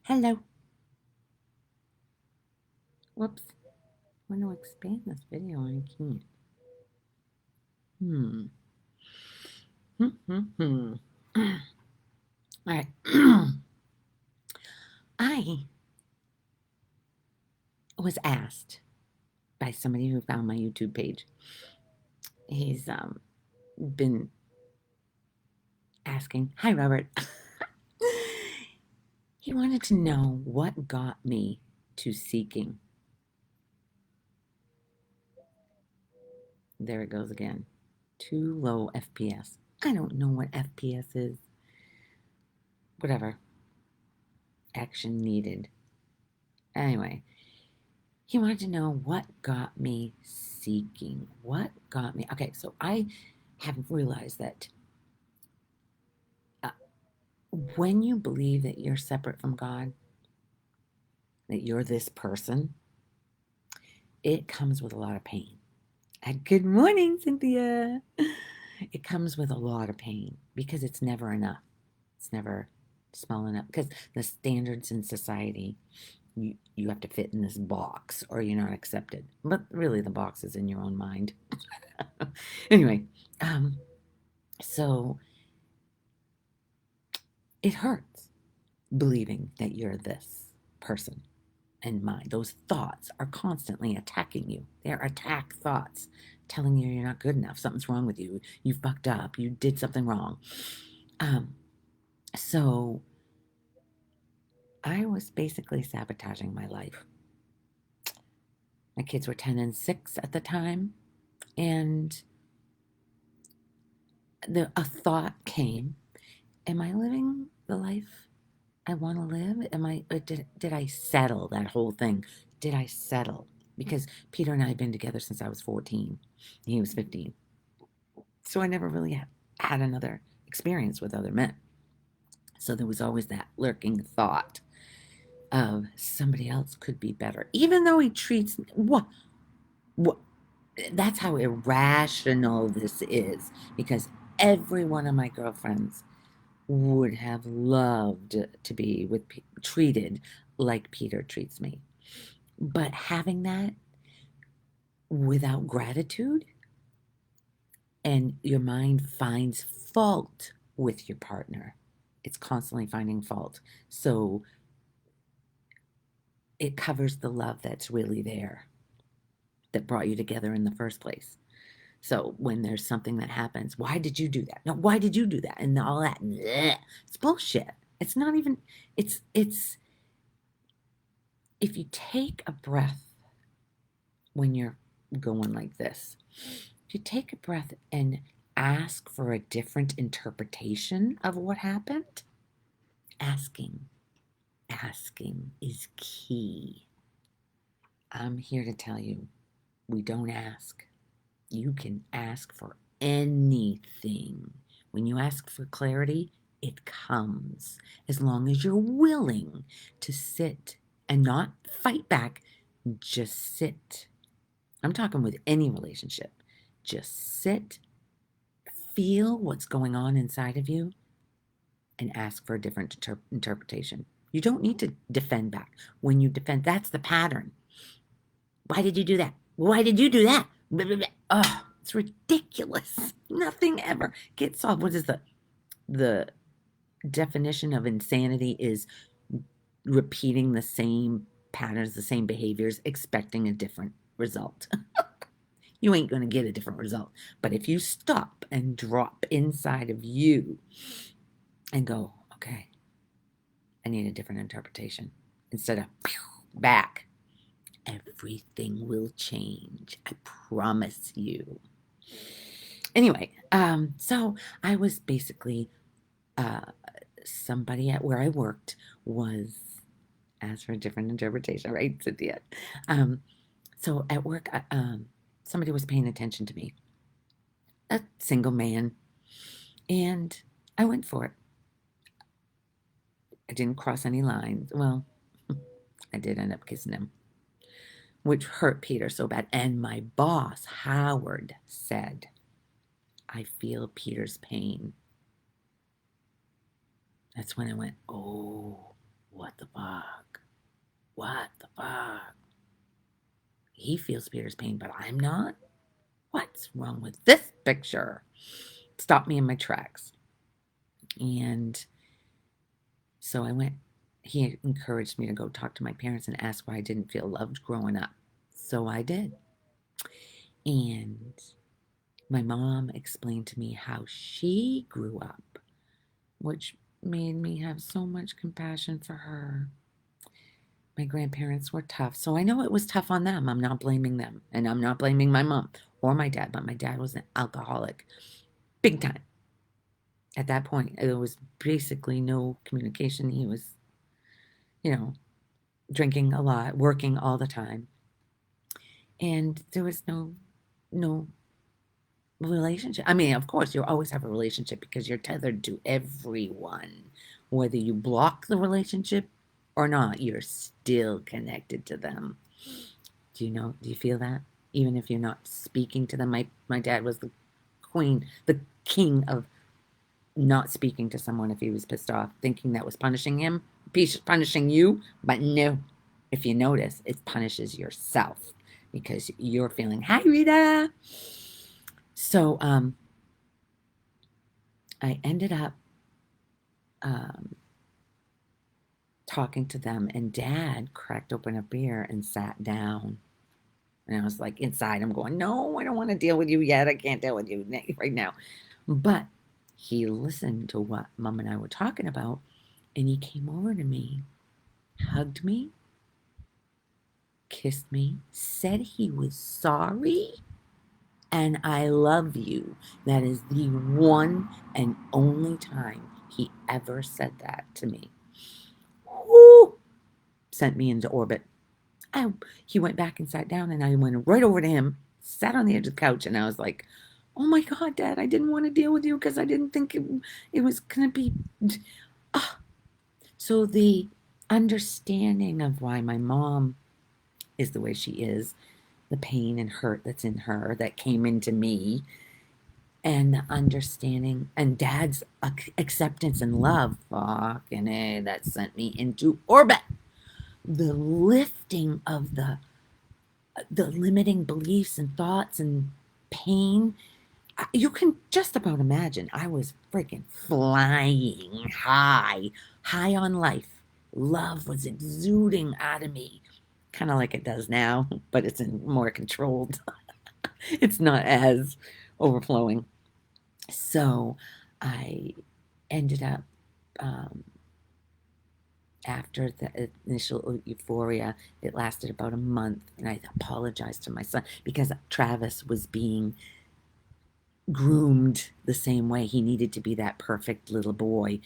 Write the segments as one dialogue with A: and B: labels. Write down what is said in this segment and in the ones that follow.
A: Hello. Whoops. I want to expand this video and I can't. Hmm. All right. I was asked by somebody who found my YouTube page. He's been asking, hi, Robert. He wanted to know what got me to seeking. There it goes again. Too low FPS. I don't know what FPS is. Whatever. Action needed. Anyway, he wanted to know what got me seeking. What got me? Okay, so I have realized that uh, when you believe that you're separate from God, that you're this person, it comes with a lot of pain. And good morning, Cynthia. It comes with a lot of pain because it's never enough. It's never small enough because the standards in society, you have to fit in this box or you're not accepted. But really, the box is in your own mind. Anyway, so it hurts believing that you're this person and mind. Those thoughts are constantly attacking you. They're attack thoughts telling you you're not good enough. Something's wrong with you. You fucked up. You did something wrong. So I was basically sabotaging my life. My kids were 10 and 6 at the time. And a thought came, am I living the life I want to live? Did I settle that whole thing? Did I settle? Because Peter and I had been together since I was 14. And he was 15. So I never really had another experience with other men. So there was always that lurking thought of somebody else could be better. Even though he treats what that's how irrational this is, because every one of my girlfriends would have loved to be treated like Peter treats me. But having that without gratitude, and your mind finds fault with your partner, it's constantly finding fault. So it covers the love that's really there, that brought you together in the first place. So when there's something that happens, why did you do that? No, why did you do that? And all that, bleh, it's bullshit. It's not even, it's, if you take a breath when you're going like this, if you take a breath and ask for a different interpretation of what happened, asking is key. I'm here to tell you, we don't ask. You can ask for anything. When you ask for clarity, it comes as long as you're willing to sit and not fight back. Just sit. I'm talking with any relationship. Just sit, feel what's going on inside of you, and ask for a different interpretation. You don't need to defend back. When you defend, that's the pattern. Why did you do that? Why did you do that? Oh, it's ridiculous. Nothing ever gets solved. What is the definition of insanity? Is repeating the same patterns, the same behaviors, expecting a different result. You ain't going to get a different result. But if you stop and drop inside of you and go, okay, I need a different interpretation, instead of back, everything will change. I promise you. Anyway, so I was basically, somebody at where I worked was asked for a different interpretation, right, Cynthia? So at work, somebody was paying attention to me, a single man, and I went for it. I didn't cross any lines. Well, I did end up kissing him, which hurt Peter so bad. And my boss, Howard, said, I feel Peter's pain. That's when I went, oh, what the fuck? What the fuck? He feels Peter's pain, but I'm not? What's wrong with this picture? Stopped me in my tracks. And so I went, he encouraged me to go talk to my parents and ask why I didn't feel loved growing up. So I did. And my mom explained to me how she grew up, which made me have so much compassion for her. My grandparents were tough, so I know it was tough on them. I'm not blaming them, and I'm not blaming my mom or my dad, but my dad was an alcoholic, big time. At that point, there was basically no communication. He was, you know, drinking a lot, working all the time, and there was no relationship. I mean, of course, you always have a relationship because you're tethered to everyone. Whether you block the relationship or not, you're still connected to them. Do you feel that? Even if you're not speaking to them, my dad was the king of not speaking to someone if he was pissed off, thinking that was punishing him, punishing you. But no, if you notice, it punishes yourself because you're feeling, hi, Rita. So I ended up talking to them, and Dad cracked open a beer and sat down. And I was like, inside, I'm going, no, I don't want to deal with you yet. I can't deal with you right now. But he listened to what Mom and I were talking about, and he came over to me, hugged me, kissed me, said he was sorry, and I love you. That is the one and only time he ever said that to me. Woo! Sent me into orbit. He went back and sat down, and I went right over to him, sat on the edge of the couch, and I was like, oh my God, Dad, I didn't want to deal with you because I didn't think it was going to be. So the understanding of why my mom is the way she is, the pain and hurt that's in her that came into me, and the understanding and Dad's acceptance and love, fucking A, that sent me into orbit. The lifting of the limiting beliefs and thoughts and pain. You can just about imagine I was freaking flying high, high on life. Love was exuding out of me, kind of like it does now, but it's more controlled. It's not as overflowing. So I ended up, after the initial euphoria, it lasted about a month, and I apologized to my son because Travis was being groomed the same way. He needed to be that perfect little boy.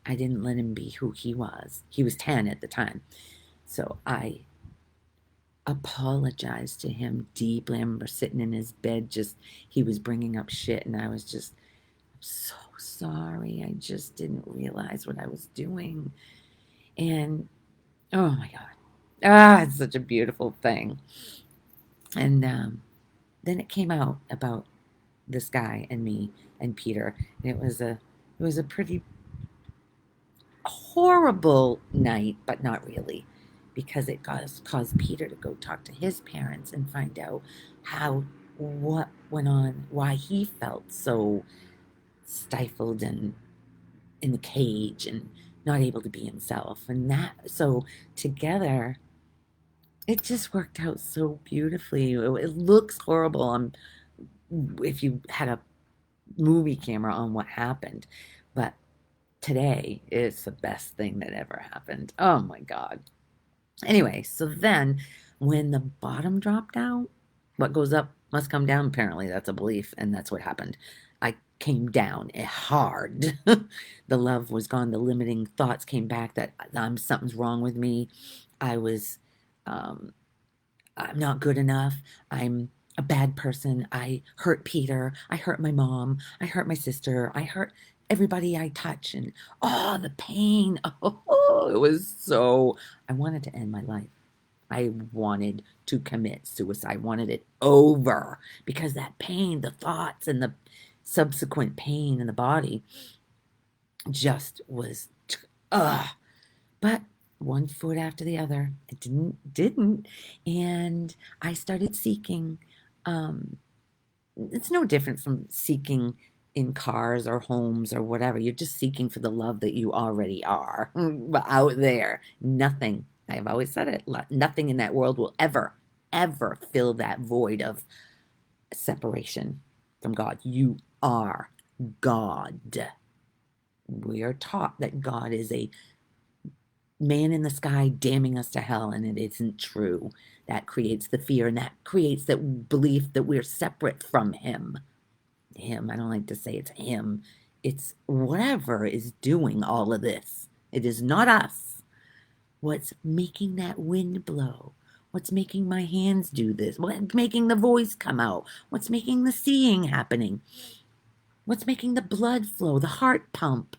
A: I didn't let him be who he was. He was 10 at the time. So I apologized to him deeply. I remember sitting in his bed, he was bringing up shit, and I was just, I'm so sorry. I just didn't realize what I was doing. And oh my God. It's such a beautiful thing. And then it came out about this guy and me and Peter. And it was a pretty horrible night, but not really, because it caused Peter to go talk to his parents and find out what went on, why he felt so stifled and in the cage and not able to be himself. And that, so together, it just worked out so beautifully. It looks horrible if you had a movie camera on what happened, but today is the best thing that ever happened. Oh my God. Anyway, so then when the bottom dropped out, what goes up must come down. Apparently, that's a belief, and that's what happened. I came down hard. The love was gone. The limiting thoughts came back that something's wrong with me. I was, I'm not good enough. I'm a bad person. I hurt Peter. I hurt my mom. I hurt my sister. I hurt everybody I touch. And the pain. Oh, it was so. I wanted to end my life. I wanted to commit suicide. I wanted it over because that pain, the thoughts, and the subsequent pain in the body just was. But one foot after the other. It didn't. And I started seeking. Um, it's no different from seeking in cars or homes or whatever. You're just seeking for the love that you already are out there. Nothing, I've always said it, nothing in that world will ever, ever fill that void of separation from God. You are God. We are taught that God is a man in the sky damning us to hell, and it isn't true. That creates the fear, and that creates that belief that we're separate from him. I don't like to say it's him. It's whatever is doing all of this. It is not us. What's making that wind blow? What's making my hands do this? What's making the voice come out? What's making the seeing happening? What's making the blood flow, the heart pump?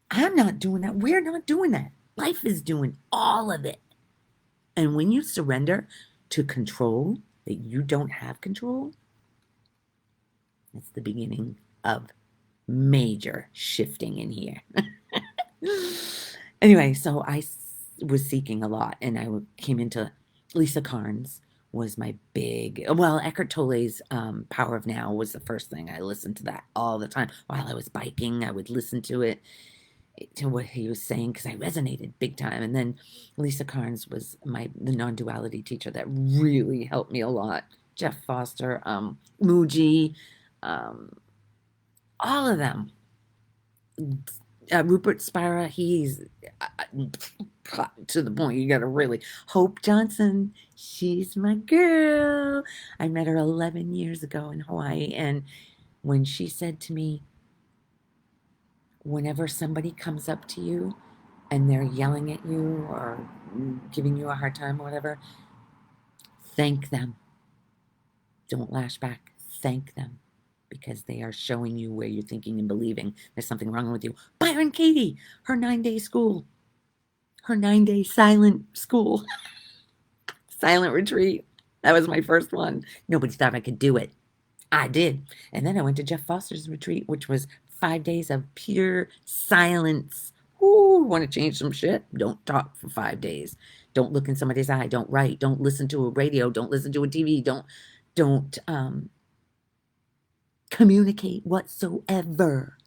A: I'm not doing that. We're not doing that. Life is doing all of it. And when you surrender to control that you don't have control, it's the beginning of major shifting in here. Anyway, so I was seeking a lot, and I came into Lisa Carnes was my big, well, Eckhart Tolle's Power of Now was the first thing. I listened to that all the time. While I was biking, I would listen to it, to what he was saying, because I resonated big time. And then Lisa Carnes was the non-duality teacher that really helped me a lot. Jeff Foster, Muji, all of them. Rupert Spira, he's to the point you gotta really. Hope Johnson, she's my girl. I met her 11 years ago in Hawaii, and when she said to me, whenever somebody comes up to you and they're yelling at you or giving you a hard time or whatever, thank them. Don't lash back. Thank them, because they are showing you where you're thinking and believing there's something wrong with you. Byron Katie, her 9-day school, her 9-day silent school, silent retreat. That was my first one. Nobody thought I could do it. I did. And then I went to Jeff Foster's retreat, which was 5 days of pure silence. Ooh, want to change some shit? Don't talk for 5 days. Don't look in somebody's eye. Don't write. Don't listen to a radio. Don't listen to a TV. Don't communicate whatsoever.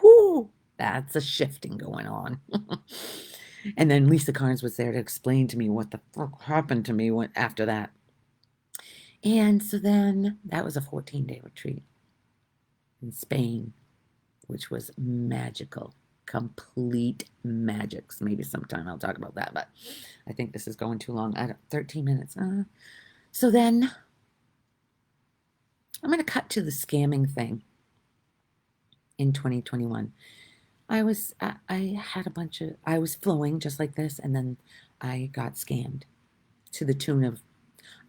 A: Whoo, that's a shifting going on. And then Lisa Carnes was there to explain to me what the fuck happened to me after that. And so then that was a 14-day retreat in Spain, which was magical, complete magic. So maybe sometime I'll talk about that, but I think this is going too long. 13 minutes. So then I'm going to cut to the scamming thing in 2021. I had a bunch of, I was flowing just like this, and then I got scammed to the tune of,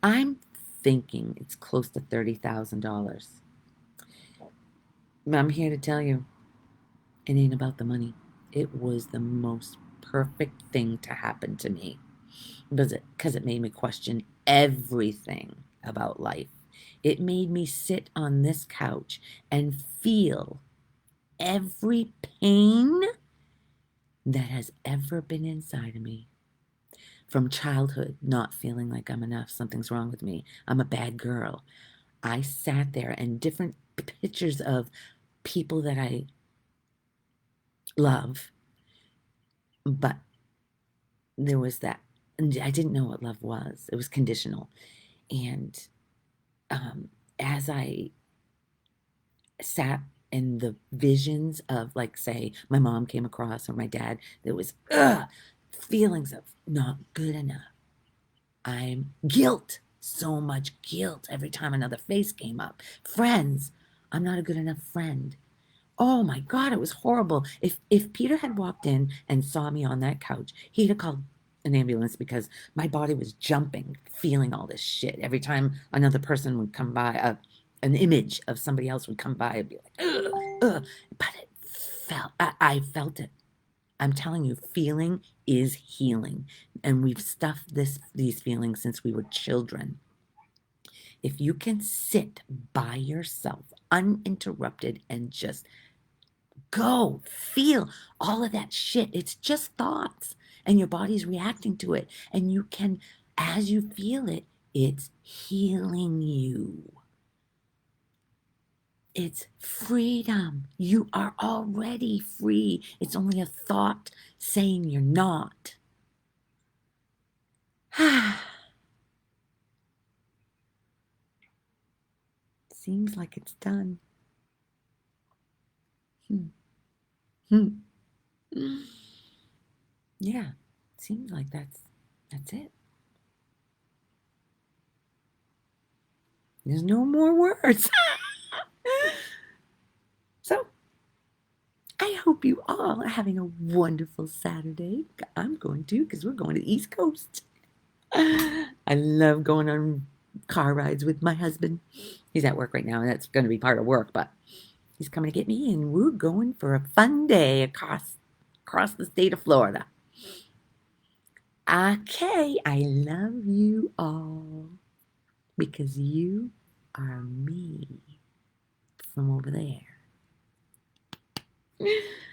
A: I'm thinking it's close to $30,000. I'm here to tell you, it ain't about the money. It was the most perfect thing to happen to me. Because it made me question everything about life. It made me sit on this couch and feel every pain that has ever been inside of me. From childhood, not feeling like I'm enough, something's wrong with me, I'm a bad girl. I sat there, and different pictures of people that I love, but there was that, and I didn't know what love was. It was conditional. And as I sat in the visions of, like, say, my mom came across or my dad, there was feelings of not good enough. I'm guilt, so much guilt every time another face came up. Friends, I'm not a good enough friend. Oh my God, it was horrible. If Peter had walked in and saw me on that couch, he'd have called an ambulance, because my body was jumping, feeling all this shit. Every time another person would come by, an image of somebody else would come by, I'd be like, ugh, ugh. But I felt it. I'm telling you, feeling is healing. And we've stuffed these feelings since we were children. If you can sit by yourself uninterrupted and just go feel all of that shit, it's just thoughts. and your body's reacting to it. And you can, as you feel it, it's healing you. It's freedom. You are already free. It's only a thought saying you're not. Seems like it's done. Yeah, seems like that's it. There's no more words. So, I hope you all are having a wonderful Saturday. I'm going to because we're going to the East Coast. I love going on car rides with my husband. He's at work right now, and that's going to be part of work, but he's coming to get me, and we're going for a fun day across the state of Florida. Okay, I love you all because you are me from over there.